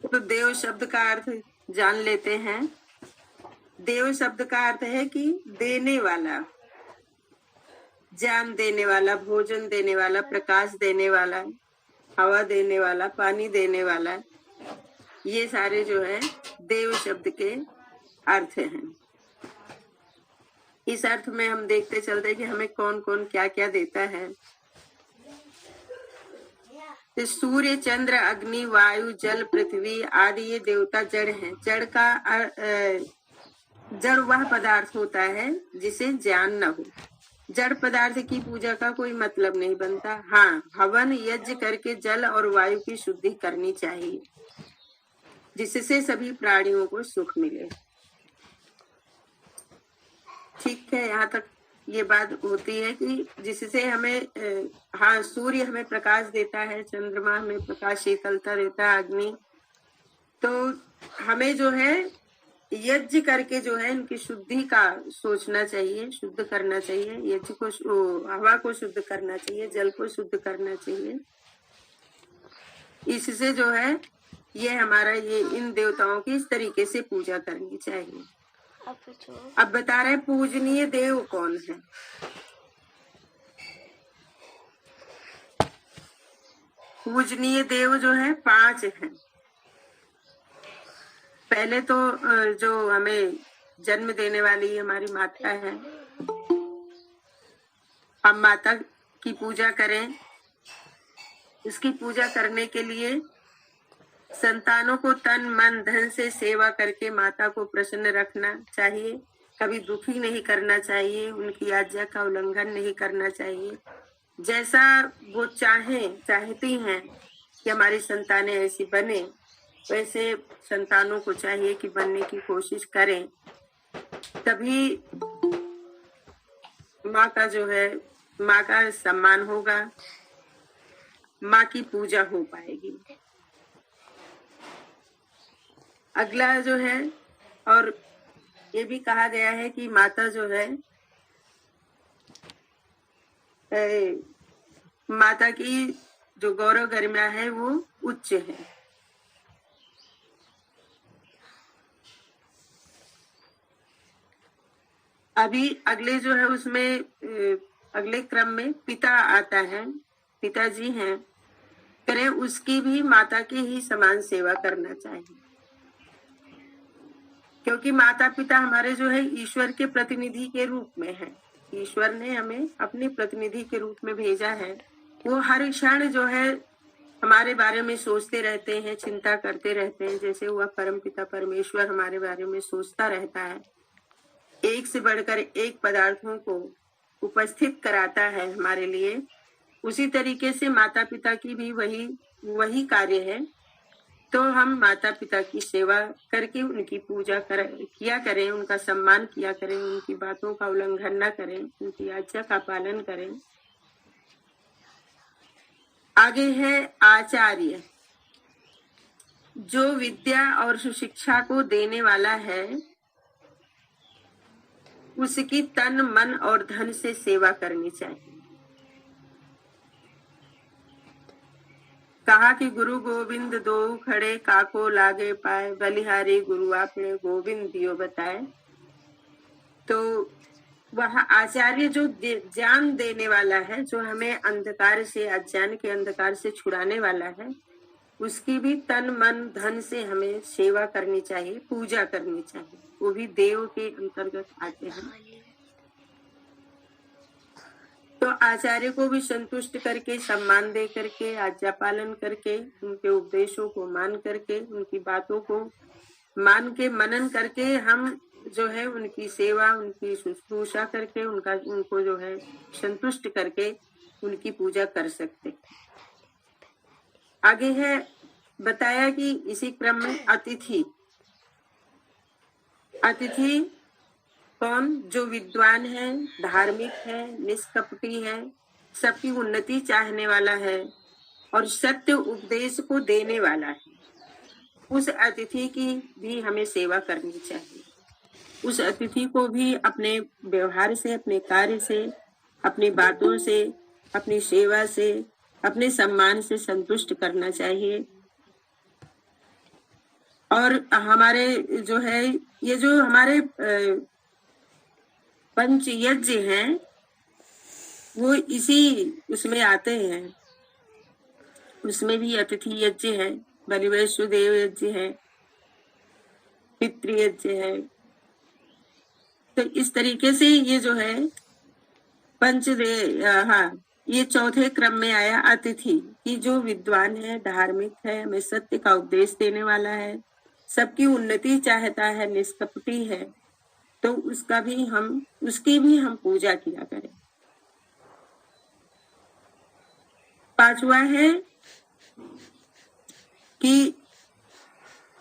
तो देव शब्द का अर्थ जान लेते हैं। देव शब्द का अर्थ है कि देने वाला, ज्ञान देने वाला, भोजन देने वाला, प्रकाश देने वाला, हवा देने वाला, पानी देने वाला, ये सारे जो है देव शब्द के अर्थ हैं। इस अर्थ में हम देखते चलते कि हमें कौन कौन क्या क्या देता है। तो सूर्य, चंद्र, अग्नि, वायु, जल, पृथ्वी आदि ये देवता जड़ हैं। जड़ वह पदार्थ होता है जिसे ज्ञान न हो। जड़ पदार्थ की पूजा का कोई मतलब नहीं बनता। हाँ, हवन यज्ञ करके जल और वायु की शुद्धि करनी चाहिए, जिससे सभी प्राणियों को सुख मिले। ठीक है, यहाँ तक ये बात होती है कि जिससे हमें हाँ, सूर्य हमें प्रकाश देता है, चंद्रमा हमें प्रकाश शीतलता देता है, अग्नि, तो हमें जो है यज्ञ करके जो है इनकी शुद्धि का सोचना चाहिए, शुद्ध करना चाहिए। यज्ञ को, हवा को शुद्ध करना चाहिए, जल को शुद्ध करना चाहिए। इससे जो है ये हमारा ये इन देवताओं की इस तरीके से पूजा करनी चाहिए। अब बता रहे पूजनीय देव कौन है। पूजनीय देव जो है 5 हैं। पहले तो जो हमें जन्म देने वाली हमारी माता है, हम माता की पूजा करें। इसकी पूजा करने के लिए संतानों को तन मन धन से सेवा करके माता को प्रसन्न रखना चाहिए। कभी दुखी नहीं करना चाहिए, उनकी आज्ञा का उल्लंघन नहीं करना चाहिए। जैसा वो चाहती हैं कि हमारी संतानें ऐसी बने, वैसे संतानों को चाहिए कि बनने की कोशिश करें। तभी माँ का जो है, माँ का सम्मान होगा, माँ की पूजा हो पाएगी। अगला जो है, और ये भी कहा गया है कि माता जो है, माता की जो गौरव गरिमा है वो उच्च है। अभी अगले जो है उसमें अगले क्रम में पिता आता है, पिताजी हैं, करें उसकी भी माता की ही समान सेवा करना चाहिए, क्योंकि माता पिता हमारे जो है ईश्वर के प्रतिनिधि के रूप में है। ईश्वर ने हमें अपने प्रतिनिधि के रूप में भेजा है। वो हर क्षण जो है हमारे बारे में सोचते रहते हैं, चिंता करते रहते हैं। जैसे वह परम पिता परमेश्वर हमारे बारे में सोचता रहता है, एक से बढ़कर एक पदार्थों को उपस्थित कराता है हमारे लिए, उसी तरीके से माता पिता की भी वही कार्य है। तो हम माता पिता की सेवा करके उनकी पूजा किया करें, उनका सम्मान किया करें, उनकी बातों का उल्लंघन न करें, उनकी आज्ञा का पालन करें। आगे है आचार्य। जो विद्या और सुशिक्षा को देने वाला है, उसकी तन मन और धन से सेवा करनी चाहिए। कहा कि गुरु गोविंद दो खड़े, काको लागे पाए, बलिहारी गुरु आपने गोविंद दियो बताए। तो वह आचार्य जो ज्ञान देने वाला है, जो हमें अंधकार से, अज्ञान के अंधकार से छुड़ाने वाला है, उसकी भी तन मन धन से हमें सेवा करनी चाहिए, पूजा करनी चाहिए। वो भी देव के अंतर्गत आते हैं। तो आचार्य को भी संतुष्ट करके, सम्मान दे करके, आज्ञा पालन करके, उनके उपदेशों को मान करके, उनकी बातों को मान के, मनन करके हम जो है उनकी सेवा, उनकी शुश्रूषा करके, उनको जो है संतुष्ट करके उनकी पूजा कर सकते। आगे है बताया कि इसी क्रम में अतिथि। अतिथि कौन? जो विद्वान है, धार्मिक है, निष्कपटी है, सबकी उन्नति चाहने वाला है और सत्य उपदेश को देने वाला है। उस अतिथि की भी हमें सेवा करनी चाहिए। उस अतिथि को भी अपने व्यवहार से, अपने कार्य से, अपनी बातों से, अपनी सेवा से, अपने सम्मान से संतुष्ट करना चाहिए। और हमारे जो है ये जो हमारे पंच यज्ञ हैं वो इसी उसमें आते हैं। उसमें भी अतिथि यज्ञ है, बलि वैष्णुदेव यज्ञ है, पितृ यज्ञ है। तो इस तरीके से ये जो है हाँ, ये चौथे क्रम में आया अतिथि कि जो विद्वान है, धार्मिक है, हमें सत्य का उपदेश देने वाला है, सबकी उन्नति चाहता है, निष्कपटी है, तो उसकी भी हम पूजा किया करें। पांचवा है कि,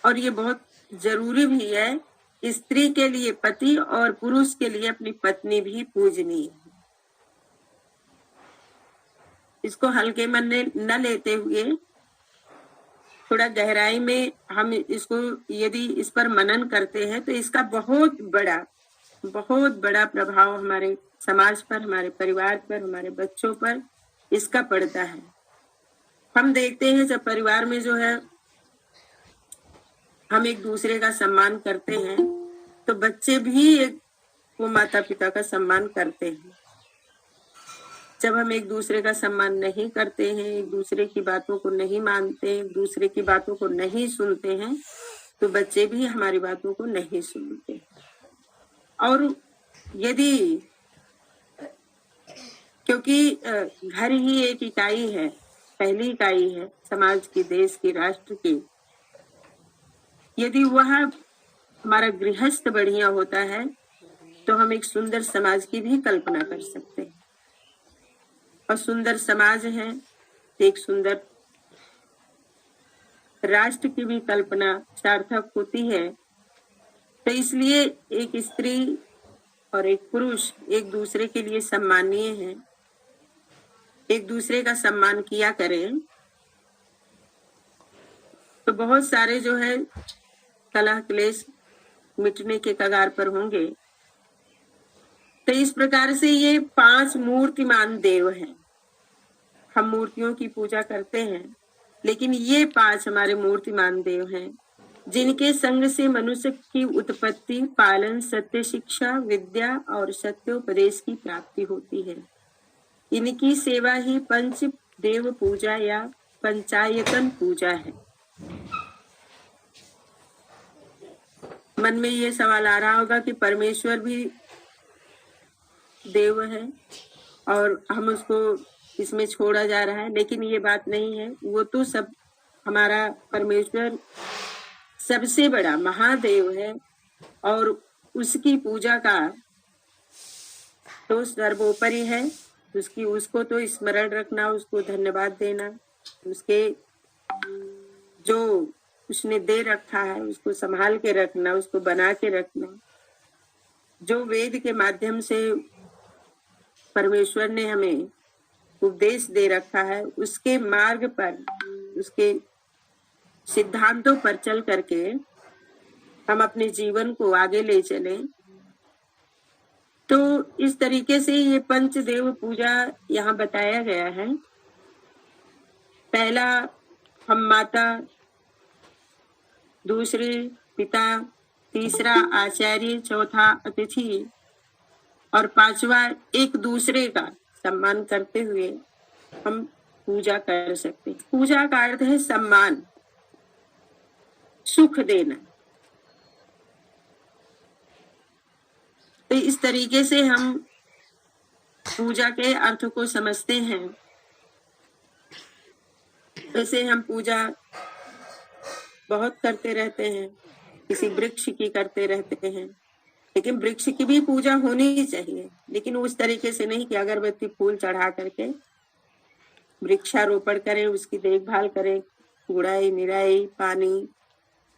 और ये बहुत जरूरी भी है, स्त्री के लिए पति और पुरुष के लिए अपनी पत्नी भी पूजनीय है। इसको हल्के मन में न लेते हुए थोड़ा गहराई में हम इसको यदि इस पर मनन करते हैं तो इसका बहुत बड़ा प्रभाव हमारे समाज पर, हमारे परिवार पर, हमारे बच्चों पर इसका पड़ता है। हम देखते हैं जब परिवार में जो है हम एक दूसरे का सम्मान करते हैं तो बच्चे भी वो माता पिता का सम्मान करते हैं। जब हम एक दूसरे का सम्मान नहीं करते हैं, एक दूसरे की बातों को नहीं मानते, एक दूसरे की बातों को नहीं सुनते हैं, तो बच्चे भी हमारी बातों को नहीं सुनते। और यदि, क्योंकि घर ही एक इकाई है, पहली इकाई है समाज की, देश की, राष्ट्र की, यदि वह हमारा गृहस्थ बढ़िया होता है तो हम एक सुंदर समाज की भी कल्पना कर सकते हैं। और सुंदर समाज है, एक सुंदर राष्ट्र की भी कल्पना सार्थक होती है। तो इसलिए एक स्त्री और एक पुरुष एक दूसरे के लिए सम्मानीय हैं, एक दूसरे का सम्मान किया करें तो बहुत सारे जो है कलह क्लेश मिटने के कगार पर होंगे। तो इस प्रकार से ये 5 मूर्तिमान देव हैं। हम मूर्तियों की पूजा करते हैं, लेकिन ये 5 हमारे मूर्तिमान देव हैं जिनके संग से मनुष्य की उत्पत्ति, पालन, सत्य शिक्षा, विद्या और सत्योपदेश की प्राप्ति होती है। इनकी सेवा ही पंच देव पूजा या पंचायतन पूजा है। मन में ये सवाल आ रहा होगा कि परमेश्वर भी देव है और हम उसको इसमें छोड़ा जा रहा है, लेकिन ये बात नहीं है। वो तो सब, हमारा परमेश्वर सबसे बड़ा महादेव है और उसकी पूजा का तो सर्वोपरि है। उसको तो स्मरण रखना, उसको धन्यवाद देना, उसके जो उसने दे रखा है उसको संभाल के रखना, उसको बना के रखना। जो वेद के माध्यम से परमेश्वर ने हमें उपदेश दे रखा है, उसके मार्ग पर, उसके सिद्धांतों पर चल करके हम अपने जीवन को आगे ले चलें। तो इस तरीके से ये पंचदेव पूजा यहाँ बताया गया है। पहला हम माता, दूसरे पिता, तीसरा आचार्य, चौथा अतिथि और 5वां एक दूसरे का सम्मान करते हुए हम पूजा कर सकते हैं। पूजा का अर्थ है सम्मान, सुख देना। तो इस तरीके से हम पूजा के अर्थ को समझते हैं। वैसे हम पूजा बहुत करते रहते हैं, किसी वृक्ष की करते रहते हैं, लेकिन वृक्ष की भी पूजा होनी ही चाहिए, लेकिन उस तरीके से नहीं कि अगरबत्ती फूल चढ़ा करके वृक्षारोपण करें, उसकी देखभाल करें, गुड़ाई निराई पानी,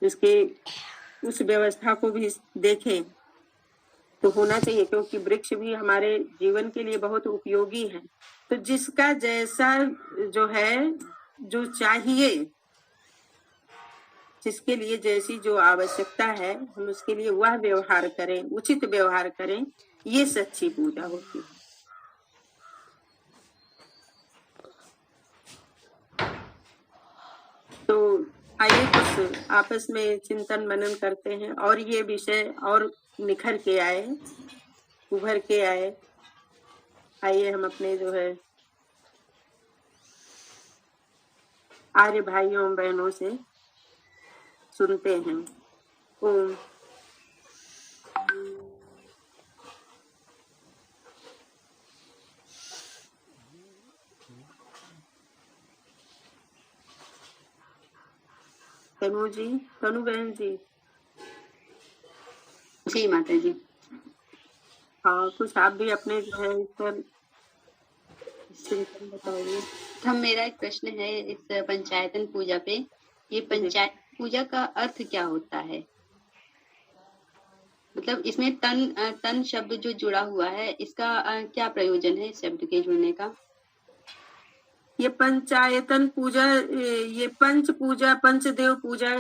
उसके उस व्यवस्था को भी देखें तो होना चाहिए, क्योंकि वृक्ष भी हमारे जीवन के लिए बहुत उपयोगी है। तो जिसका जैसा जो है, जो चाहिए, जिसके लिए जैसी जो आवश्यकता है, हम उसके लिए वह व्यवहार करें, उचित व्यवहार करें, ये सच्ची पूजा होती है। तो आइए कुछ आपस में चिंतन मनन करते हैं और ये विषय और निखर के आए, उभर के आए। आइए हम अपने जो है आर्य भाइयों बहनों से सुनते हैं। ओम। तनु जी, तनु बहन जी। जी माता जी। हाँ, कुछ आप भी अपने जो है इस पर चिंतन बताइए। हम मेरा एक प्रश्न है इस पंचायतन पूजा पे। ये पंचायत पूजा का अर्थ क्या होता है? मतलब इसमें तन शब्द जो जुड़ा हुआ है, इसका क्या प्रयोजन है इस शब्द के जुड़ने का? ये पंचायतन पूजा, ये पंच पूजा, पंचदेव पूजा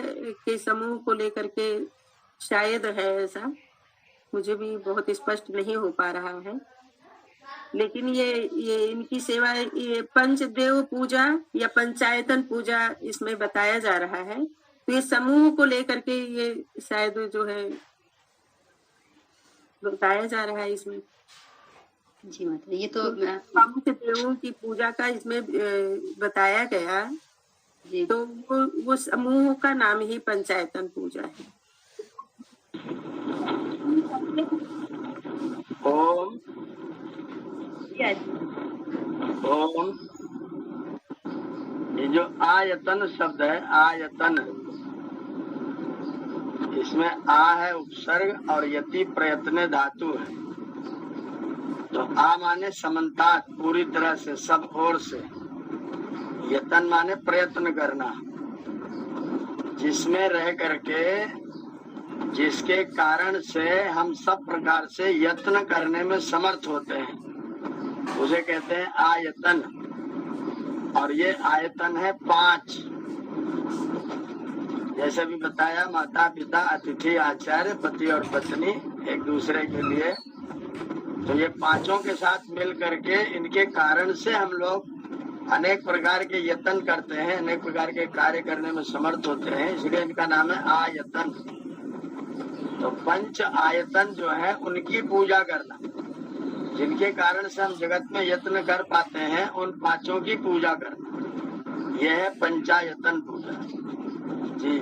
के समूह को लेकर के शायद है ऐसा, मुझे भी बहुत स्पष्ट नहीं हो पा रहा है। लेकिन ये इनकी सेवा, ये पंचदेव पूजा या पंचायतन पूजा इसमें बताया जा रहा है। तो ये समूह को लेकर के ये शायद जो है बताया जा रहा है इसमें। जी माता, ये तो पंचदेवों की पूजा का इसमें बताया गया। जी। तो वो समूह का नाम ही पंचायतन पूजा है। ओम ओम। ये जो आयतन शब्द है, आयतन, इसमें आ है उपसर्ग और यति प्रयत्न धातु है। तो आ माने समन्तात, पूरी तरह से, सब ओर से। यतन माने प्रयत्न करना, जिसमें रह करके, जिसके कारण से हम सब प्रकार से यत्न करने में समर्थ होते हैं, उसे कहते हैं आयतन। और ये आयतन है 5। जैसे भी बताया, माता पिता अतिथि आचार्य पति और पत्नी एक दूसरे के लिए। तो ये पांचों के साथ मिल करके, इनके कारण से हम लोग अनेक प्रकार के यत्न करते हैं, अनेक प्रकार के कार्य करने में समर्थ होते हैं, इसलिए इनका नाम है आयतन। तो पंच आयतन जो है उनकी पूजा करना, जिनके कारण से हम जगत में यत्न कर पाते हैं, उन पांचों की पूजा करना, यह है पंचायतन पूजा। जी।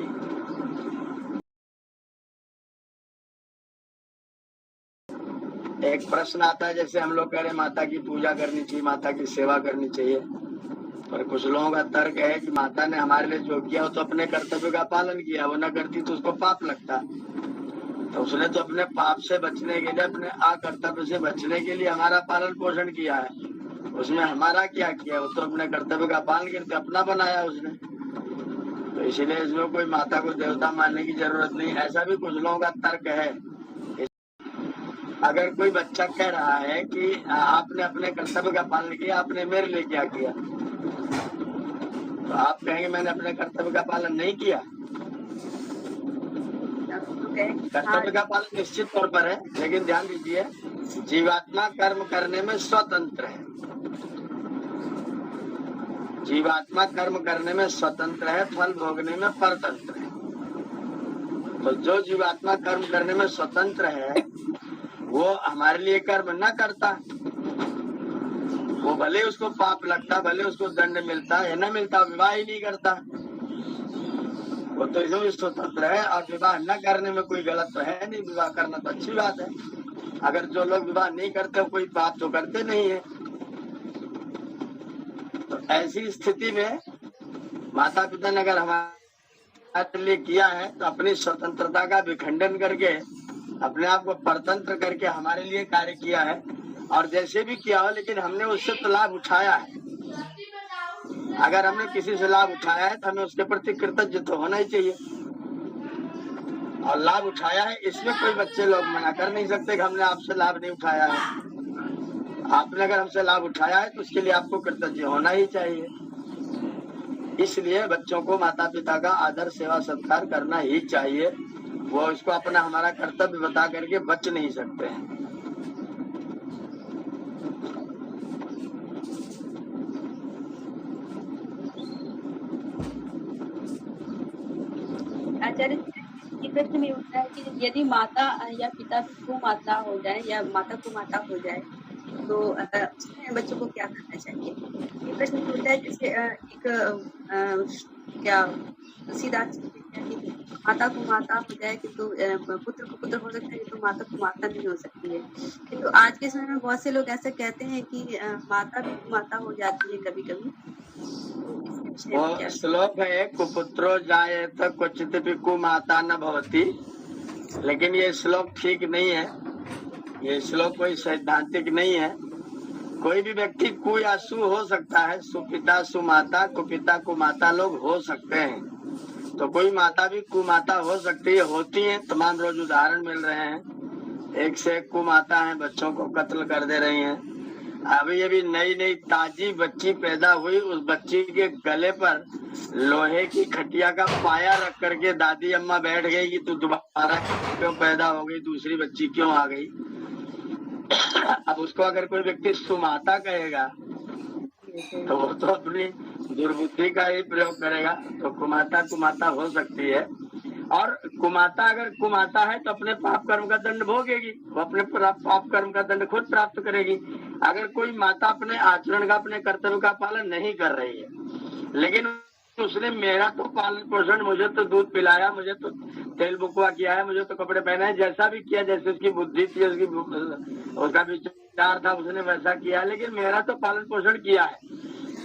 एक प्रश्न आता है, जैसे हम लोग कह रहे माता की पूजा करनी चाहिए, माता की सेवा करनी चाहिए, पर कुछ लोगों का तर्क है कि माता ने हमारे लिए जो किया वो तो अपने कर्तव्य का पालन किया, वो न करती तो उसको पाप लगता। तो उसने तो अपने पाप से बचने के लिए, अपने अकर्तव्य से बचने के लिए हमारा पालन पोषण किया है। उसमें हमारा क्या किया? वो तो अपने कर्तव्य का पालन करके अपना बनाया उसने। तो इसीलिए इसमें कोई माता को देवता मानने की जरूरत नहीं, ऐसा भी कुछ लोगों का तर्क है। अगर कोई बच्चा कह रहा है कि आपने अपने कर्तव्य का पालन किया, आपने मेरे लिए क्या किया, तो आप कहेंगे मैंने अपने कर्तव्य का पालन नहीं किया। कर्तव्य का पालन निश्चित तौर पर है, लेकिन ध्यान दीजिए, जीवात्मा कर्म करने में स्वतंत्र है। जीवात्मा कर्म करने में स्वतंत्र है, फल भोगने में परतंत्र है। तो जो जीवात्मा कर्म करने में स्वतंत्र है, वो हमारे लिए कर्म न करता, वो भले उसको पाप लगता, भले उसको दंड मिलता या न मिलता, विवाह ही नहीं करता। वो तो इसमें स्वतंत्र है, और विवाह न करने में कोई गलत तो है नहीं, विवाह करना तो अच्छी बात है। अगर जो लोग विवाह नहीं करते कोई पाप तो करते नहीं है। तो ऐसी स्थिति में माता पिता ने अगर हमारे लिए किया है, तो अपनी स्वतंत्रता का विखंडन करके, अपने आप को परतंत्र करके हमारे लिए कार्य किया है। और जैसे भी किया हो, लेकिन हमने उससे तो लाभ उठाया है। अगर हमने किसी से लाभ उठाया है तो हमें उसके प्रति कृतज्ञ तो होना ही चाहिए। और लाभ उठाया है, इसमें कोई बच्चे लोग मना कर नहीं सकते कि हमने आपसे लाभ नहीं उठाया है। आपने अगर हमसे लाभ उठाया है तो उसके लिए आपको कृतज्ञ होना ही चाहिए। इसलिए बच्चों को माता पिता का आदर सेवा सत्कार करना ही चाहिए। वो इसको अपना हमारा कर्तव्य बता करके बच नहीं सकते हैं। आचार्य ये प्रश्न में होता है कि यदि माता या पिता कुमाता हो जाए या माता कुमाता हो जाए तो उसमें बच्चों को क्या करना चाहिए? ये प्रश्न भी होता है जैसे क्या सीधा माता को माता हो जाए कि तो पुत्र को पुत्र हो सकता है, तो माता को माता नहीं हो सकती है। किंतु आज के समय में बहुत से लोग ऐसे कहते हैं कि माता भी माता हो जाती है कभी कभी। वो श्लोक है, कुपुत्रो जायेत क्वचित् कुमाता न भवति, लेकिन ये श्लोक ठीक नहीं है। ये श्लोक कोई सैद्धांतिक नहीं है। कोई भी व्यक्ति कु या सु हो सकता है, सुपिता सुमाता, कुपिता कुमाता लोग हो सकते हैं। तो कोई माता भी कुमाता हो सकती है, होती है, तमाम रोज उदाहरण मिल रहे हैं। एक से एक कुमाता है, बच्चों को कत्ल कर दे रही हैं। अभी नई नई ताजी बच्ची पैदा हुई, उस बच्ची के गले पर लोहे की खटिया का पाया रख करके दादी अम्मा बैठ गई कि तू दोबारा क्यों पैदा हो गई, दूसरी बच्ची क्यों आ गई। अब उसको अगर कोई व्यक्ति सुमाता कहेगा तो वो तो अपनी दुर्बुद्धि का ही प्रयोग करेगा। तो कुमाता कुमाता हो सकती है, और कुमाता अगर कुमाता है तो अपने पाप कर्म का दंड भोगेगी, वो अपने पाप कर्म का दंड खुद प्राप्त करेगी। अगर कोई माता अपने आचरण का, अपने कर्तव्य का पालन नहीं कर रही है, लेकिन उसने मेरा तो पालन पोषण, मुझे तो दूध पिलाया, मुझे तो तेल बुकवा किया है, मुझे तो कपड़े पहने हैं, जैसा भी किया, जैसे उसकी बुद्धि थी, उसका विचार था, उसने वैसा किया, लेकिन मेरा तो पालन पोषण किया है।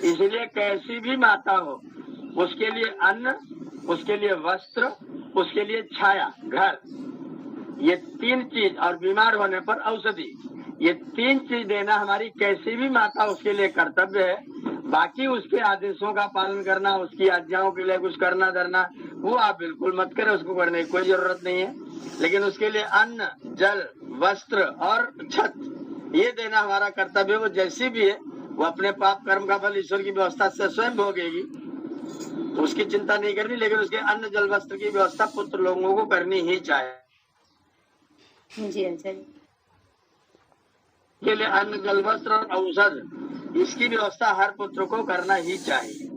इसलिए कैसी भी माता हो, उसके लिए अन्न, उसके लिए वस्त्र, उसके लिए छाया, घर, ये 3 चीज, और बीमार होने पर औषधि, ये 3 चीज देना हमारी कैसी भी माता उसके लिए कर्तव्य है। बाकी उसके आदेशों का पालन करना, उसकी आज्ञाओं के लिए कुछ करना धरना, वो आप बिल्कुल मत करें, उसको करने की कोई जरूरत नहीं है। लेकिन उसके लिए अन्न, जल, वस्त्र और छत, ये देना हमारा कर्तव्य। वो जैसी भी है, वो अपने पाप कर्म का फल ईश्वर की व्यवस्था से स्वयं भोगेगी, तो उसकी चिंता नहीं करनी। लेकिन उसके अन्न जल वस्त्र की व्यवस्था पुत्र लोगों को करनी ही चाहिए। जी अच्छा। के लिए अन्न जल वस्त्र और औषध, इसकी व्यवस्था हर पुत्र को करना ही चाहिए।